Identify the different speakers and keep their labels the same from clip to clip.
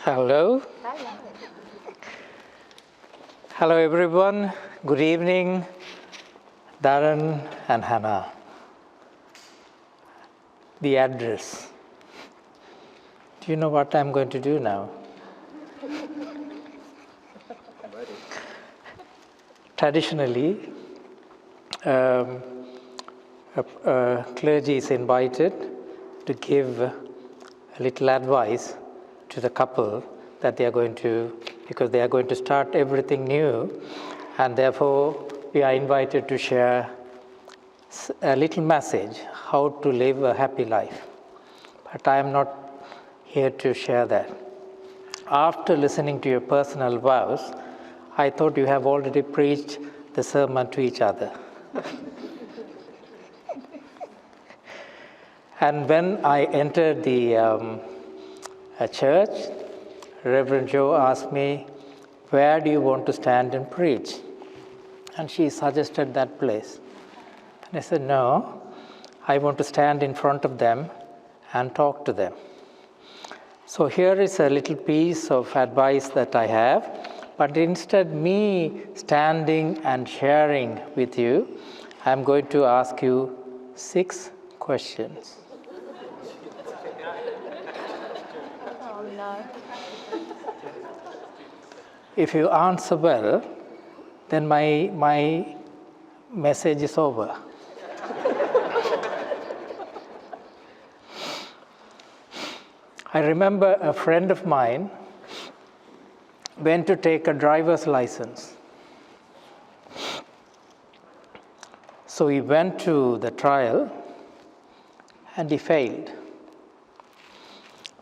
Speaker 1: Hello. Hello, everyone. Good evening, Tharan and Hannah. The address. Do you know what I'm going to do now? Traditionally, clergy is invited to give a little advice to the couple that they are going to, because they are going to start everything new, and therefore we are invited to share a little message how to live a happy life. But I am not here to share that. After listening to your personal vows, I thought you have already preached the sermon to each other. And when I entered the church, Reverend Joe asked me, "Where do you want to stand and preach?" And she suggested that place. And I said, "No, I want to stand in front of them and talk to them." So here is a little piece of advice that I have, but instead me standing and sharing with you, I'm going to ask you 6 questions.
Speaker 2: Oh no.
Speaker 1: If you answer well, then my message is over. I remember a friend of mine went to take a driver's license. So he went to the trial and he failed.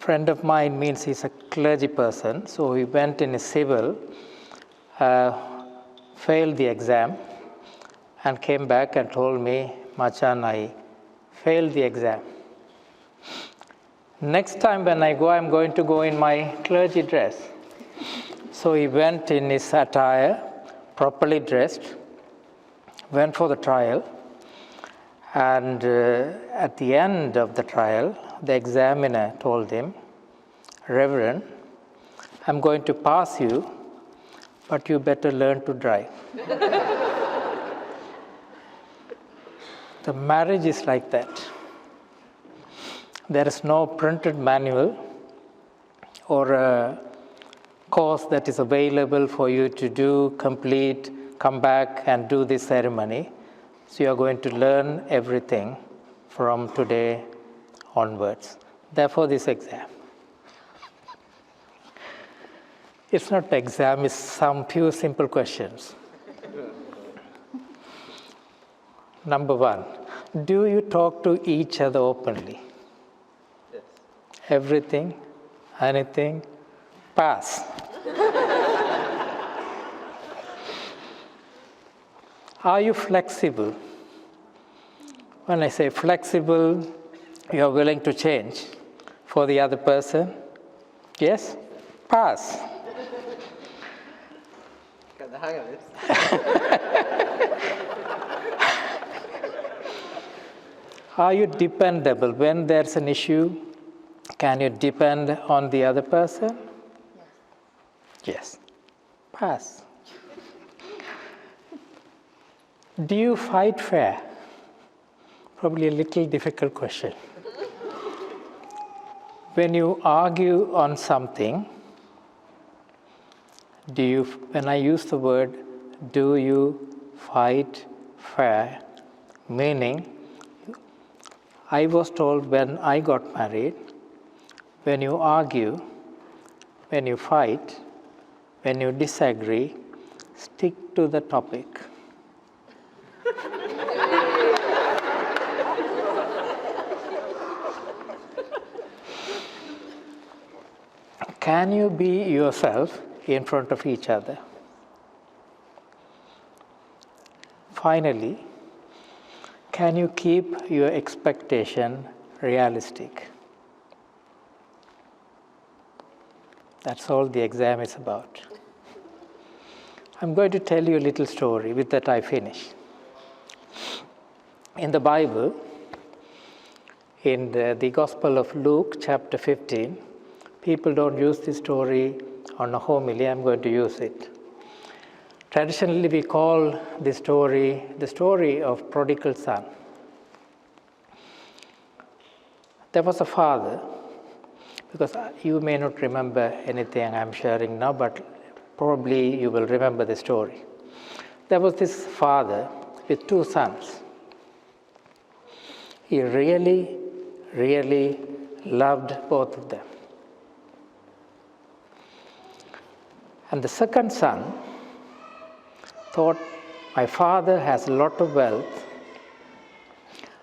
Speaker 1: Friend of mine means he's a clergy person, so he went in a civil, failed the exam, and came back and told me, "Machan, I failed the exam. Next time when I go, I'm going to go in my clergy dress." So he went in his attire, properly dressed, went for the trial, and at the end of the trial, the examiner told him, "Reverend, I'm going to pass you, but you better learn to drive." The marriage is like that. There is no printed manual or a course that is available for you to do, complete, come back and do this ceremony. So you are going to learn everything from today onwards. Therefore, this exam. It's not an exam, it's some few simple questions. Number 1, do you talk to each other openly?
Speaker 3: Yes.
Speaker 1: Everything, anything, pass. Are you flexible? When I say flexible, you are willing to change for the other person? Yes? Pass.
Speaker 3: Got the hang of it.
Speaker 1: Are you dependable? When there's an issue, can you depend on the other person? Yes. Pass. Do you fight fair? Probably a little difficult question. When you argue on something, when I use the word, do you fight fair? Meaning, I was told when I got married, when you argue, when you fight, when you disagree, stick to the topic. Can you be yourself in front of each other? Finally, can you keep your expectation realistic? That's all the exam is about. I'm going to tell you a little story. With that, I finish. In the Bible, in the Gospel of Luke, chapter 15, People don't use this story on a homily. I'm going to use it. Traditionally, we call this story the story of prodigal son. There was a father, because you may not remember anything I'm sharing now, but probably you will remember the story. There was this father with two sons. He really, really loved both of them. And the second son thought, my father has a lot of wealth.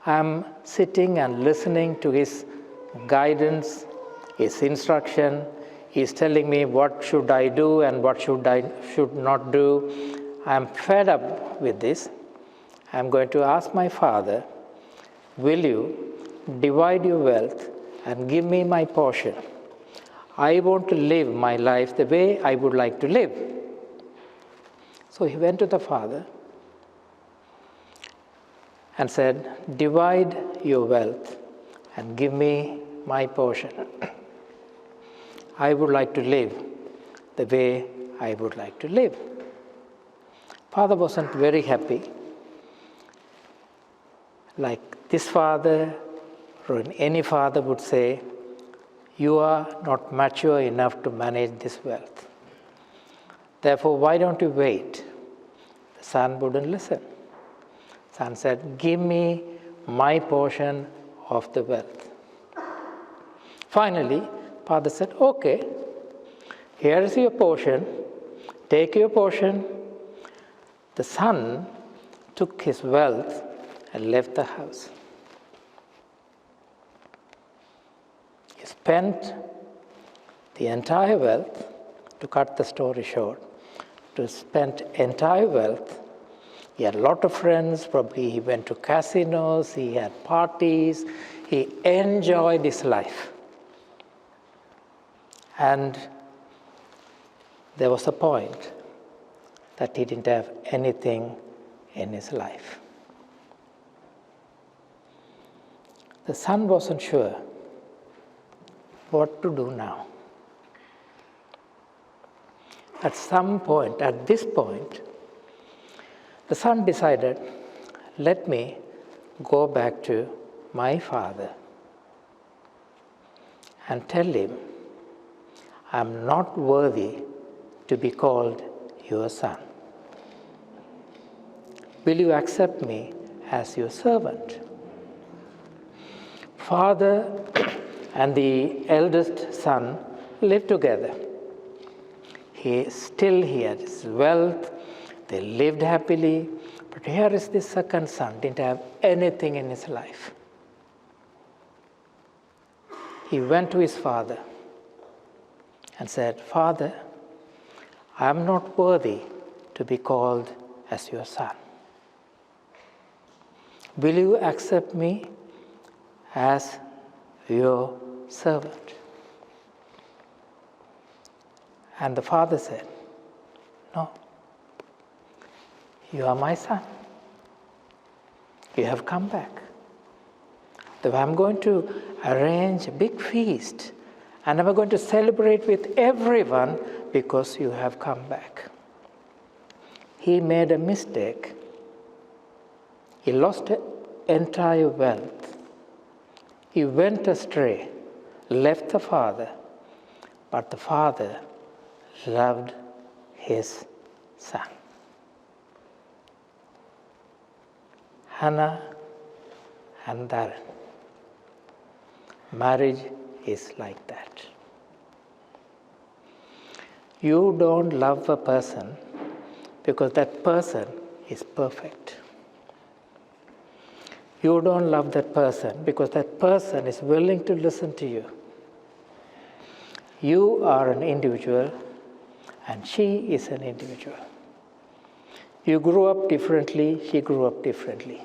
Speaker 1: I'm sitting and listening to his guidance, his instruction. He's telling me what should I do and what should not do. I'm fed up with this. I'm going to ask my father, will you divide your wealth and give me my portion? I want to live my life the way I would like to live. So he went to the father and said, divide your wealth and give me my portion. I would like to live the way I would like to live. Father wasn't very happy. Like this father or any father would say, you are not mature enough to manage this wealth. Therefore, why don't you wait? The son wouldn't listen. Son said, give me my portion of the wealth. Finally, father said, okay, here is your portion. Take your portion. The son took his wealth and left the house. He spent the entire wealth, to cut the story short, to spend entire wealth. He had a lot of friends, probably he went to casinos, he had parties, he enjoyed his life. And there was a point that he didn't have anything in his life. The son wasn't sure what to do now. At this point, the son decided, let me go back to my father and tell him, I'm not worthy to be called your son. Will you accept me as your servant? Father and the eldest son lived together. He had his wealth, they lived happily, but here is this second son, didn't have anything in his life. He went to his father and said, Father, I am not worthy to be called as your son. Will you accept me as your servant? And the father said, no, you are my son. You have come back. So I'm going to arrange a big feast and I'm going to celebrate with everyone because you have come back. He made a mistake. He lost entire wealth. He went astray, left the father, but the father loved his son. Hannah and Tharan. Marriage is like that. You don't love a person because that person is perfect. You don't love that person because that person is willing to listen to you. You are an individual and she is an individual. You grew up differently, she grew up differently.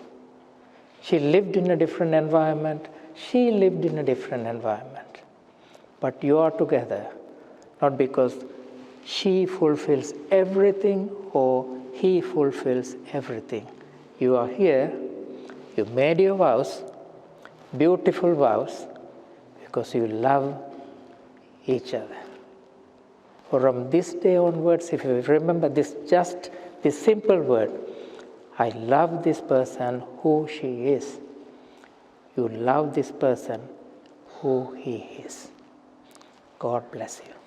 Speaker 1: She lived in a different environment, she lived in a different environment. But you are together, not because she fulfills everything or he fulfills everything. You are here, you made your vows, beautiful vows, because you love each other. From this day onwards, if you remember this, just this simple word, I love this person who she is. You love this person who he is. God bless you.